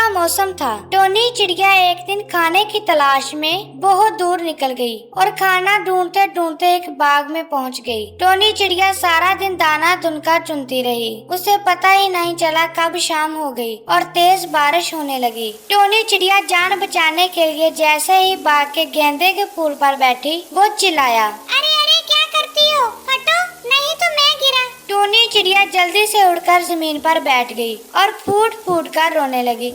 मौसम था। टोनी चिड़िया एक दिन खाने की तलाश में बहुत दूर निकल गई और खाना ढूंढते ढूंढते एक बाग में पहुंच गई। टोनी चिड़िया सारा दिन दाना ढूंढकर चुनती रही। उसे पता ही नहीं चला कब शाम हो गई और तेज बारिश होने लगी। टोनी चिड़िया जान बचाने के लिए जैसे ही बाग के गेंदे के फूल पर बैठी, वो चिल्लाया, अरे अरे क्या करती हो, हटो नहीं तो मैं गिरा। टोनी चिड़िया जल्दी से उड़कर जमीन पर बैठ गई और फूट फूट कर रोने लगी।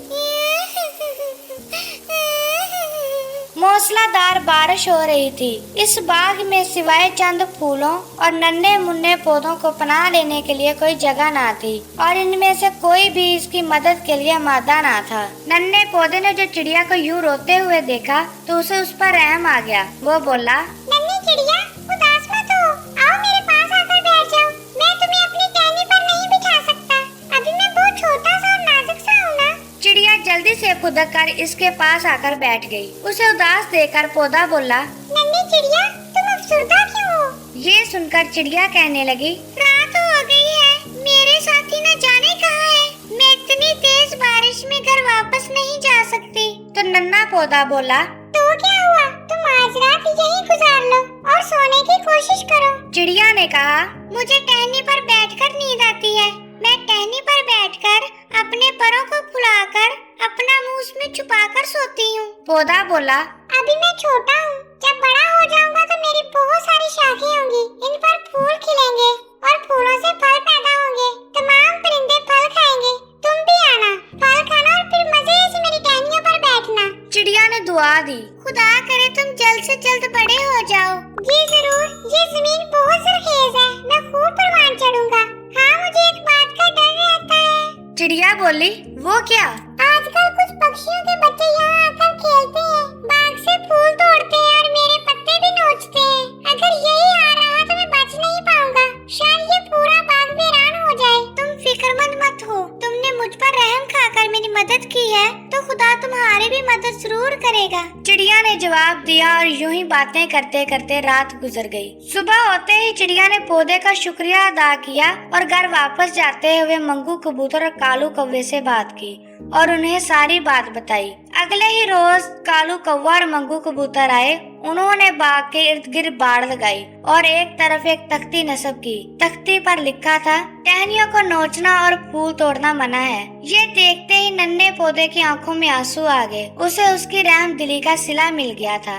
मूसलाधार बारिश हो रही थी। इस बाग में सिवाय चंद फूलों और नन्हे मुन्ने पौधों को पनाह लेने के लिए कोई जगह ना थी और इनमें से कोई भी इसकी मदद के लिए मादा ना था। नन्हे पौधे ने जो चिड़िया को यूं रोते हुए देखा तो उसे उस पर रहम आ गया। वो बोला, नन्ही चिड़िया उदास मत हो, आओ मेरे पास आकर बैठ जाओ। मैं तुम्हें अपनी टहनी पर नहीं बिठा सकता, अभी मैं बहुत छोटा सा और नाजुक सा हूँ ना। चिड़िया जल्दी से खुदक कर इसके पास आकर बैठ गई। उसे उदास देखकर पौधा बोला, नन्ही चिड़िया तुम अफसरदा क्यों हो? ये सुनकर चिड़िया कहने लगी, रात हो गई है, मेरे साथी न जाने कहाँ है। मैं इतनी तेज बारिश में घर वापस नहीं जा सकती। तो नन्हा पौधा बोला, तो क्या हुआ, तुम आज रात यहीं गुजार लो और सोने की कोशिश करो। चिड़िया ने कहा, मुझे टहनी पर बैठकर नींद आती है। मैं टहनी पर बैठकर अपने परों को फुलाकर अपना मुंह उसमें छुपाकर सोती हूँ। पौधा बोला, अभी मैं छोटा हूँ, जब बड़ा हो जाऊंगा तो मेरी बहुत सारी शाखें होंगी, इन पर फूल खिलेंगे और फूलों से फल पैदा होंगे। तमाम परिंदे फल खाएंगे, तुम भी आना, फल खाना और फिर मजे से मेरी टहनियों पर बैठना। चिड़िया ने दुआ दी, खुदा करे तुम जल्द से जल्द बड़े हो जाओ। जी जरूर, ये जमीन बहुत सरखेज है, मैं खूब परवान चढ़ूंगा। हाँ, मुझे एक बात का डर रहता है। चिड़िया बोली, वो क्या? आजकल कुछ पक्षियों के बच्चे यहाँ आकर खेलते हैं, बाग से फूल तोड़ते हैं और मेरे पत्ते भी नोचते हैं। अगर यही आ रहा तो मैं बच नहीं पाऊंगा, शायद ये पूरा बाग वीरान हो जाए। तुम फिक्रमंद मत हो, तुमने मुझ पर रहम खाकर मेरी मदद की है तो खुदा तुम्हारी भी मदद जरूर करेगा। चिड़िया ने जवाब दिया और यूं ही बातें करते करते रात गुजर गई। सुबह होते ही चिड़िया ने पौधे का शुक्रिया अदा किया और घर वापस जाते हुए मंगू कबूतर और कालू कौवे से बात की और उन्हें सारी बात बताई। अगले ही रोज कालू कौवा और मंगू कबूतर आए। उन्होंने बाग के इर्द गिर्द बाड़ लगाई और एक तरफ एक तख्ती नस्ब की। तख्ती पर लिखा था, टहनियों को नोचना और फूल तोड़ना मना है। ये देखते ही नन्हे पौधे की आंखों में आंसू आ गए। उसे उसकी रहम दिली का सिला मिल गया था।